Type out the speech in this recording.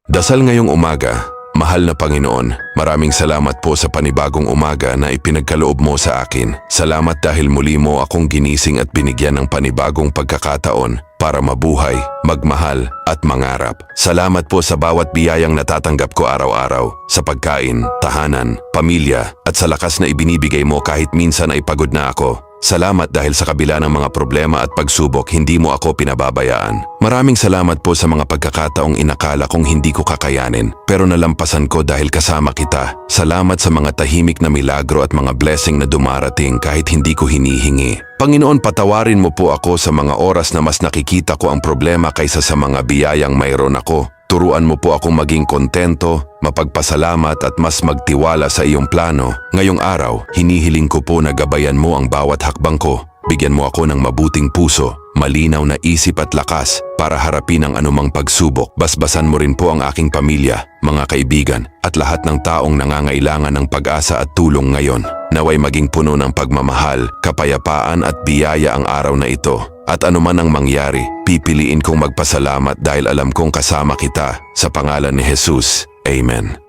Dasal ngayong umaga. Mahal na Panginoon, maraming salamat po sa panibagong umaga na ipinagkaloob mo sa akin. Salamat dahil muli mo akong ginising at binigyan ng panibagong pagkakataon para mabuhay, magmahal at mangarap. Salamat po sa bawat biyayang natatanggap ko araw-araw, sa pagkain, tahanan, pamilya at sa lakas na ibinibigay mo kahit minsan ay pagod na ako. Salamat dahil sa kabila ng mga problema at pagsubok, hindi mo ako pinababayaan. Maraming salamat po sa mga pagkakataong inakala kong hindi ko kakayanin, pero nalampasan ko dahil kasama kita. Salamat sa mga tahimik na milagro at mga blessing na dumarating kahit hindi ko hinihingi. Panginoon, patawarin mo po ako sa mga oras na mas nakikita ko ang problema kaysa sa mga biyayang mayroon ako. Turuan mo po akong maging kontento, mapagpasalamat at mas magtiwala sa iyong plano. Ngayong araw, hinihiling ko po na gabayan mo ang bawat hakbang ko. Bigyan mo ako ng mabuting puso, malinaw na isip at lakas para harapin ang anumang pagsubok. Basbasan mo rin po ang aking pamilya, mga kaibigan at lahat ng taong nangangailangan ng pag-asa at tulong ngayon. Naway maging puno ng pagmamahal, kapayapaan at biyaya ang araw na ito. At anuman ang mangyari, pipiliin kong magpasalamat dahil alam kong kasama kita. Sa pangalan ni Jesus, Amen.